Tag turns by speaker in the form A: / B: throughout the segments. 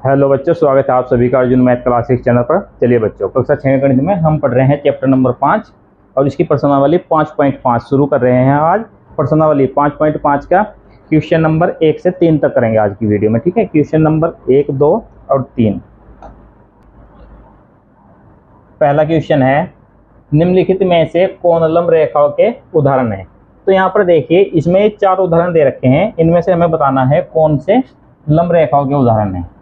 A: Hello बच्चों, स्वागत है आप सभी का अर्जुन मैथ क्लासिक चैनल पर। चलिए बच्चों, कक्षा 6 गणित में हम पढ़ रहे हैं चैप्टर नंबर 5 और इसकी प्रश्नावली 5.5 शुरू कर रहे हैं आज। प्रश्नावली 5.5 का क्वेश्चन नंबर 1 से 3 तक करेंगे आज की वीडियो में, ठीक है। क्वेश्चन नंबर 1, 2 और 3। पहला क्वेश्चन है, निम्नलिखित में से कौन लंब रेखाओं के उदाहरण है। तो यहाँ पर देखिए, इसमें 4 उदाहरण दे रखे हैं, इनमें से हमें बताना है कौन से लंब रेखाओं के उदाहरण है।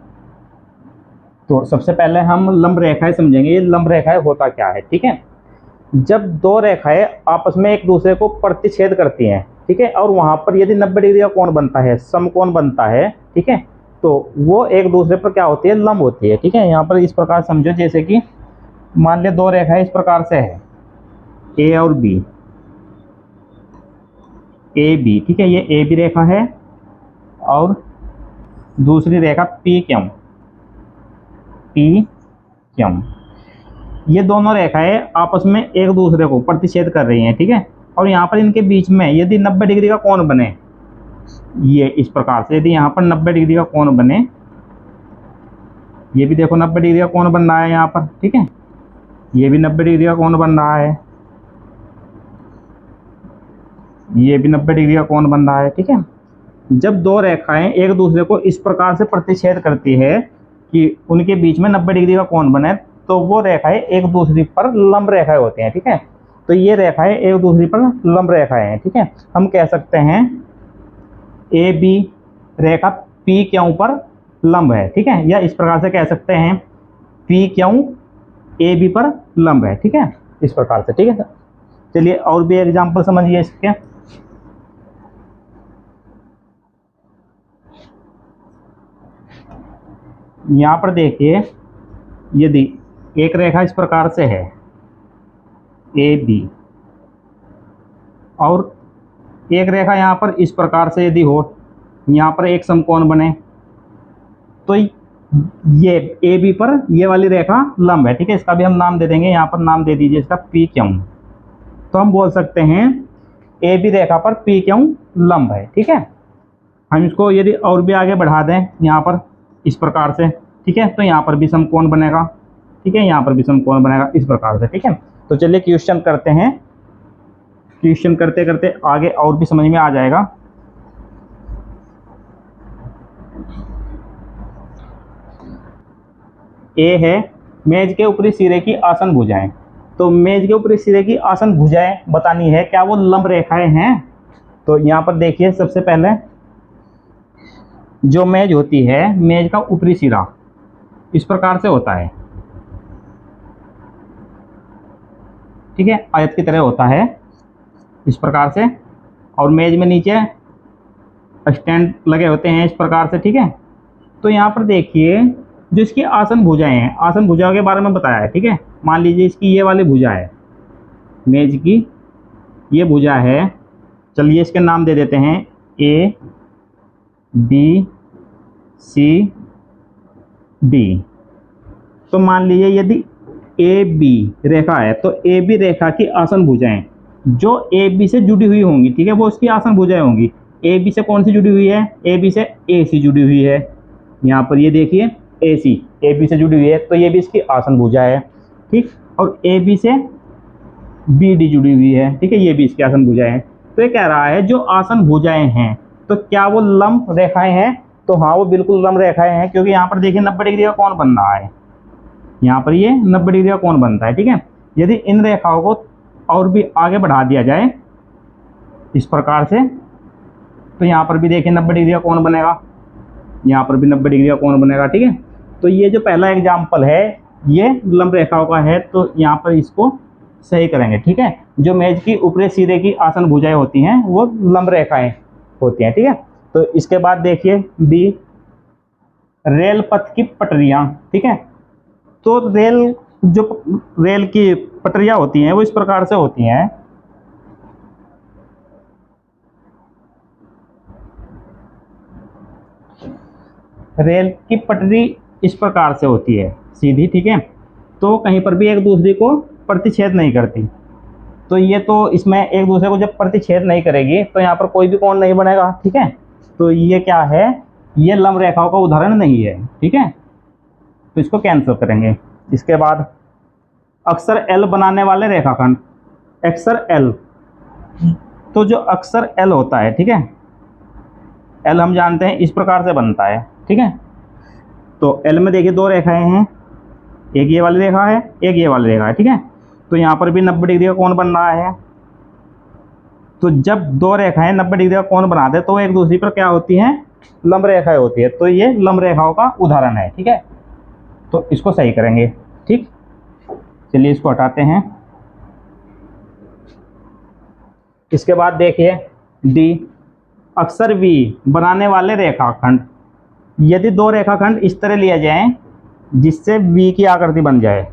A: तो सबसे पहले हम लंब रेखाएं समझेंगे। ये लंब रेखाएं होता क्या है, ठीक है। जब दो रेखाएं आपस में एक दूसरे को प्रतिच्छेद करती हैं, ठीक है, और वहां पर यदि 90 डिग्री का कोण बनता है, समकोण बनता है, ठीक है, तो वो एक दूसरे पर क्या होती है, लंब होती है, ठीक है। यहाँ पर इस प्रकार समझो, जैसे कि मान लिया दो रेखाएं इस प्रकार से है, ए और बी, ए बी, ठीक है। ये ए बी रेखा है और दूसरी रेखा पी क्यू, पी क्यू। ये दोनों रेखाएं आपस में एक दूसरे को प्रतिच्छेद कर रही हैं, ठीक है। और यहाँ पर इनके बीच में यदि 90 डिग्री का कोण बने, ये इस प्रकार से, यदि यहाँ पर 90 डिग्री का कोण बने, ये भी देखो 90 डिग्री का कोण बन रहा है यहाँ पर, ठीक है। ये भी 90 डिग्री का कोण बन रहा है, ये भी 90 डिग्री का कोण बन रहा है, ठीक है। जब दो रेखाएं एक दूसरे को इस प्रकार से प्रतिच्छेद करती है कि उनके बीच में 90 डिग्री का कोण बने, तो वो रेखाएं एक दूसरी पर लंब रेखाएं होती हैं, ठीक है। तो ये रेखाएं एक दूसरी पर लंब रेखाएं हैं, ठीक है। हम कह सकते हैं ए बी रेखा पी क्यू पर लंब है, ठीक है, या इस प्रकार से कह सकते हैं पी क्यू ए बी पर लंब है, ठीक है, इस प्रकार से, ठीक है। चलिए और भी एग्जाम्पल समझिए इसके। यहाँ पर देखिए, यदि एक रेखा इस प्रकार से है ए बी और एक रेखा यहाँ पर इस प्रकार से यदि हो, यहाँ पर एक समकोण बने, तो ये ए बी पर ये वाली रेखा लंब है, ठीक है। इसका भी हम नाम दे देंगे, यहाँ पर नाम दे दीजिए इसका पी क्यू। तो हम बोल सकते हैं ए बी रेखा पर पी क्यू लंब है, ठीक है। हम इसको यदि और भी आगे बढ़ा दें यहाँ पर इस प्रकार से, ठीक है, तो यहाँ पर भी समकोण बनेगा, ठीक है, यहाँ पर भी समकोण बनेगा इस प्रकार से, ठीक है। तो चलिए क्वेश्चन करते हैं। क्वेश्चन करते करते आगे और भी समझ में आ जाएगा। ए है मेज के ऊपरी सिरे की आसन भुजाएं। तो मेज के ऊपरी सिरे की आसन भुजाएं बतानी है, क्या वो लंब रेखाएं हैं। तो यहाँ पर देखिए, सबसे पहले जो मेज होती है, मेज का ऊपरी सिरा इस प्रकार से होता है, ठीक है, आयत की तरह होता है इस प्रकार से, और मेज में नीचे स्टैंड लगे होते हैं इस प्रकार से, ठीक है। तो यहाँ पर देखिए, जो इसकी आसन भुजाएं हैं, आसन भुजाओं के बारे में बताया है, ठीक है। मान लीजिए इसकी ये वाली भुजा है, मेज की ये भुजा है, चलिए इसके नाम दे देते हैं ए बी सी डी। तो मान लीजिए यदि ए बी रेखा है, तो ए बी रेखा की आसन भुजाएं जो ए बी से जुड़ी हुई होंगी, ठीक है, वो उसकी आसन भुजाएं होंगी। ए बी से कौन सी जुड़ी हुई है, ए बी से ए सी जुड़ी हुई है। यहाँ पर ये देखिए ए सी ए बी से जुड़ी हुई है, तो ये भी इसकी आसन भुजा है, ठीक। और ए बी से बी डी जुड़ी हुई है, ठीक है, ये भी इसकी आसन भुजाएं हैं। तो ये कह रहा है जो आसन भुजाएं हैं, तो क्या वो लंब रेखाएं हैं। तो हाँ, वो बिल्कुल लंब रेखाएं हैं, क्योंकि यहाँ पर देखिए 90 डिग्री का कोण बन रहा है, यहाँ पर ये 90 डिग्री का कोण बनता है, ठीक है। यदि इन रेखाओं को और भी आगे बढ़ा दिया जाए इस प्रकार से, तो यहाँ पर भी देखिए 90 डिग्री का कोण बनेगा, यहाँ पर भी 90 डिग्री का कोण बनेगा, ठीक है। तो ये जो पहला एग्जाम्पल है ये लंब रेखाओं का है, तो यहाँ पर इसको सही करेंगे, ठीक है। जो मेज की ऊपरी सिरे की आसन भुजाएं होती हैं वो लंब रेखाएं होती हैं, ठीक है। तो इसके बाद देखिए बी, रेल पथ की पटरियां, ठीक है। तो रेल की पटरियां होती हैं वो इस प्रकार से होती हैं, रेल की पटरी इस प्रकार से होती है सीधी, ठीक है। तो कहीं पर भी एक दूसरे को प्रतिच्छेद नहीं करती। तो ये तो इसमें एक दूसरे को जब प्रतिच्छेद नहीं करेगी तो यहाँ पर कोई भी कोण नहीं बनेगा, ठीक है। तो ये क्या है, ये लंब रेखाओं का उदाहरण नहीं है, ठीक है। तो इसको कैंसिल करेंगे। इसके बाद अक्षर एल बनाने वाले रेखाखंड, अक्षर एल, तो जो अक्षर एल होता है, ठीक है, एल हम जानते हैं इस प्रकार से बनता है, ठीक है। तो एल में देखिए दो रेखाएं हैं, एक ये वाली रेखा है, एक ये वाली रेखा है, ठीक है। तो यहाँ पर भी 90 डिग्री का कोण बन रहा है। तो जब दो रेखाएं 90 डिग्री का कोण बनाते हैं तो एक दूसरी पर क्या होती हैं, लंब रेखाएं होती है। तो ये लंब रेखाओं का उदाहरण है, ठीक है। तो इसको सही करेंगे, ठीक। चलिए इसको हटाते हैं। इसके बाद देखिए डी, अक्षर वी बनाने वाले रेखाखंड। यदि दो रेखाखंड इस तरह लिया जाए जिससे वी की आकृति बन जाए,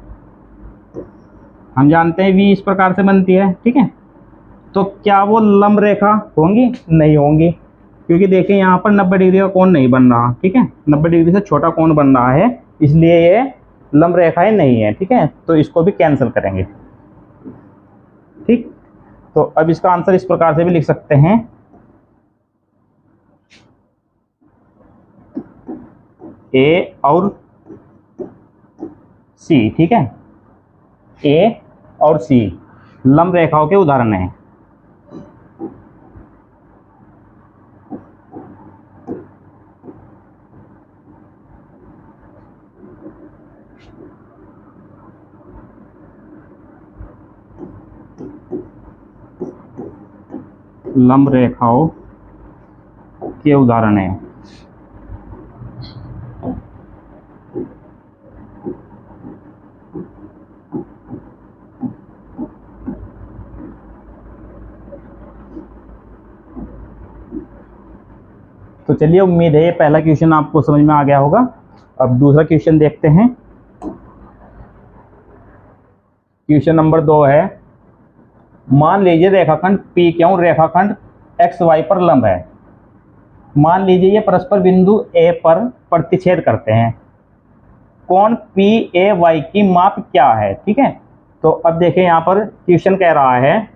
A: हम जानते हैं वी इस प्रकार से बनती है, ठीक है। तो क्या वो लंब रेखा होंगी? नहीं होंगी, क्योंकि देखिए यहाँ पर 90 डिग्री का कोण नहीं बन रहा, ठीक है, 90 डिग्री से छोटा कोण बन रहा है, इसलिए ये लंब रेखाएं नहीं है, ठीक है। तो इसको भी कैंसिल करेंगे, ठीक। तो अब इसका आंसर इस प्रकार से भी लिख सकते हैं, ए और सी, ठीक है, ए और सी लंब रेखाओं के उदाहरण हैं। लंब रेखाओं के उदाहरण हैं। तो चलिए, उम्मीद है ये पहला क्वेश्चन आपको समझ में आ गया होगा। अब दूसरा क्वेश्चन देखते हैं। क्वेश्चन नंबर 2 है, मान लीजिए रेखाखंड पी क्यू रेखाखंड एक्स वाई पर लंब है। मान लीजिए ये परस्पर बिंदु ए पर प्रतिच्छेद करते हैं। कोण पी ए वाई की माप क्या है, ठीक है। तो अब देखिए यहाँ पर क्वेश्चन कह रहा है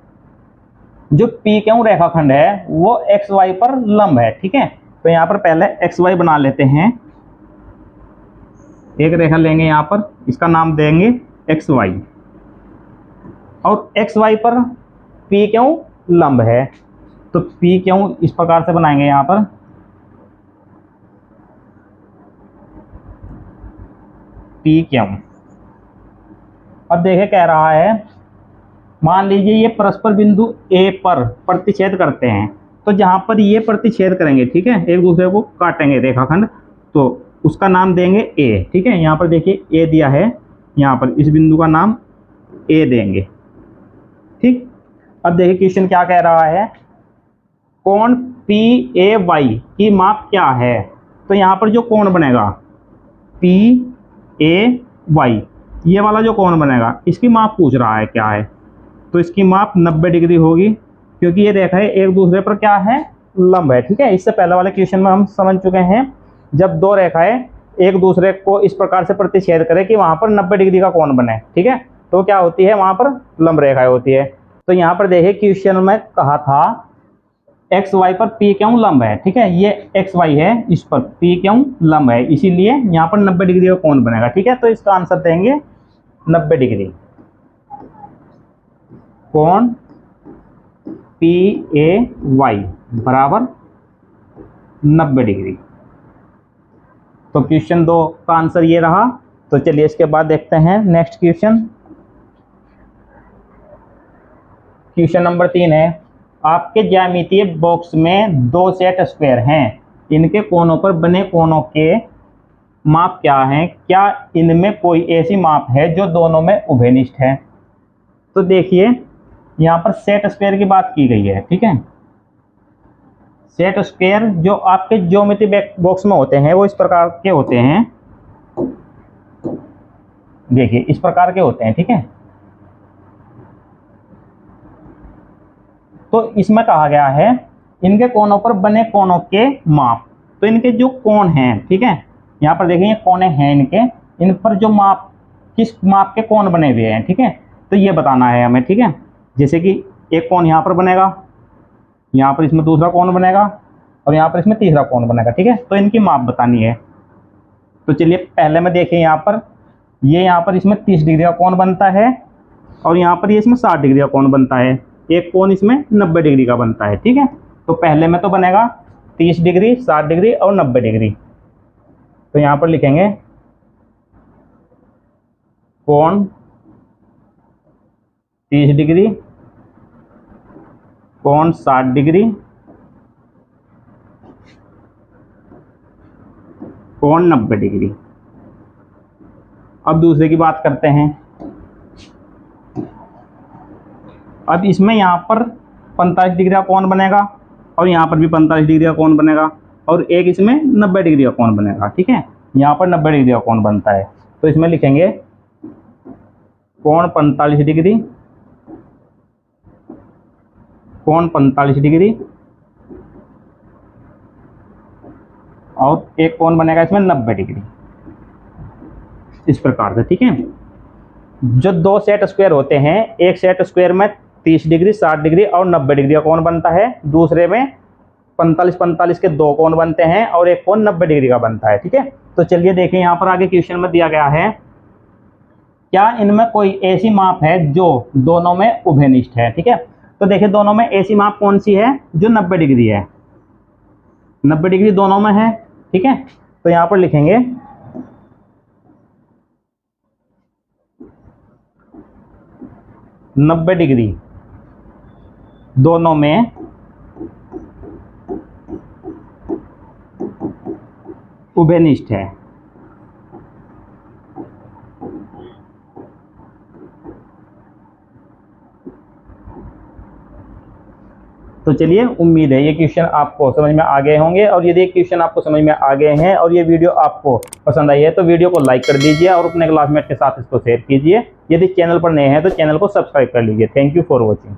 A: जो पी क्यू रेखाखंड है वो एक्स वाई पर लंब है, ठीक है। तो यहाँ पर पहले एक्स वाई बना लेते हैं। एक रेखा लेंगे यहाँ पर, इसका नाम देंगे एक्स वाई, और एक्स वाई पर पी क्यू लंब है। तो पी क्यू इस प्रकार से बनाएंगे यहाँ पर, पी क्यू। अब देखिए कह रहा है मान लीजिए ये परस्पर बिंदु ए पर प्रतिच्छेद करते हैं। तो जहां पर ये प्रतिच्छेद करेंगे, ठीक है, एक दूसरे को काटेंगे रेखाखंड, तो उसका नाम देंगे ए, ठीक है। यहाँ पर देखिए ए दिया है, यहाँ पर इस बिंदु का नाम ए देंगे, ठीक। अब देखिए क्वेश्चन क्या कह रहा है, कोण पी ए वाई की माप क्या है। तो यहाँ पर जो कोण बनेगा पी ए वाई, ये वाला जो कोण बनेगा इसकी माप पूछ रहा है क्या है। तो इसकी माप 90 डिग्री होगी, क्योंकि ये रेखाएं एक दूसरे पर क्या है, लंब है, ठीक है। इससे पहले वाले क्वेश्चन में हम समझ चुके हैं, जब दो रेखाएं एक दूसरे को इस प्रकार से प्रतिच्छेद करें कि वहां पर 90 डिग्री का कोण बने, ठीक है, तो क्या होती है, वहां पर लंब रेखाएं होती है। तो यहाँ पर देखिए क्वेश्चन में कहा था एक्स वाई पर पी क्यू लंब है, ठीक है, ये एक्स वाई है, इस पर पी क्यू लंब है, इसीलिए यहाँ पर 90 डिग्री का कोण बनेगा, ठीक है। तो इसका आंसर देंगे 90 डिग्री। कोण पी ए वाई बराबर 90 डिग्री। तो क्वेश्चन 2 का आंसर ये रहा। तो चलिए इसके बाद देखते हैं नेक्स्ट क्वेश्चन। क्वेश्चन नंबर 3 है, आपके ज्यामितीय बॉक्स में 2 सेट स्क्वायर हैं, इनके कोनों पर बने कोनों के माप क्या हैं, क्या इनमें कोई ऐसी माप है जो दोनों में उभयनिष्ठ है। तो देखिए यहाँ पर सेट स्क्वायर की बात की गई है, ठीक है। सेट स्क्वायर जो आपके ज्योमेट्री बॉक्स में होते हैं वो इस प्रकार के होते हैं, देखिए इस प्रकार के होते हैं, ठीक है। तो इसमें कहा गया है इनके कोनों पर बने कोनों के माप। तो इनके जो कोण हैं, ठीक है, यहाँ पर देखिए ये कोने हैं इनके, इन पर जो माप, किस माप के कोण बने हुए हैं, ठीक है। तो ये बताना है हमें, ठीक है। जैसे कि एक कोण यहाँ पर बनेगा, यहाँ पर इसमें दूसरा कोण बनेगा, और यहाँ पर इसमें तीसरा कोण बनेगा, ठीक है। तो इनकी माप बतानी है। तो चलिए पहले में देखें यहाँ पर, ये यहाँ पर इसमें 30 डिग्री का कोण बनता है और यहाँ पर ये इसमें 60 डिग्री का कोण बनता है। एक कोण इसमें 90 डिग्री का बनता है, ठीक है। तो पहले में तो बनेगा 30 डिग्री, 60 डिग्री और 90 डिग्री। तो यहाँ पर लिखेंगे कोण 30 डिग्री, कोण 60 डिग्री, कोण 90 डिग्री। अब दूसरे की बात करते हैं। अब इसमें यहाँ पर 45 डिग्री का कोण बनेगा और यहाँ पर भी 45 डिग्री का कोण बनेगा और एक इसमें 90 डिग्री का कोण बनेगा, ठीक है। यहाँ पर 90 डिग्री का कोण बनता है, तो इसमें लिखेंगे कोण 45 डिग्री, कोण 45 डिग्री और एक कोण बनेगा इसमें 90 डिग्री, इस प्रकार से, ठीक है। जो दो सेट स्क्वायर होते हैं, एक सेट स्क्वायर में 30 डिग्री, 60 डिग्री और 90 डिग्री का कोण बनता है, दूसरे में 45-45 के दो कोण बनते हैं और एक कोण 90 डिग्री का बनता है, ठीक है। तो चलिए देखें, यहाँ पर आगे क्वेश्चन में दिया गया है, क्या इनमें कोई ऐसी माप है जो दोनों में उभयनिष्ठ है, ठीक है। तो देखिए दोनों में ऐसी माप कौन सी है, जो 90 डिग्री है, 90 डिग्री दोनों में है, ठीक है। तो यहाँ पर लिखेंगे 90 डिग्री दोनों में उभयनिष्ठ है। तो चलिए, उम्मीद है ये क्वेश्चन आपको समझ में आ गए होंगे, और यदि क्वेश्चन आपको समझ में आ गए हैं और ये वीडियो आपको पसंद आई है तो वीडियो को लाइक कर दीजिए और अपने क्लासमेट के साथ इसको शेयर कीजिए। यदि चैनल पर नए हैं तो चैनल को सब्सक्राइब कर लीजिए। Thank you for watching.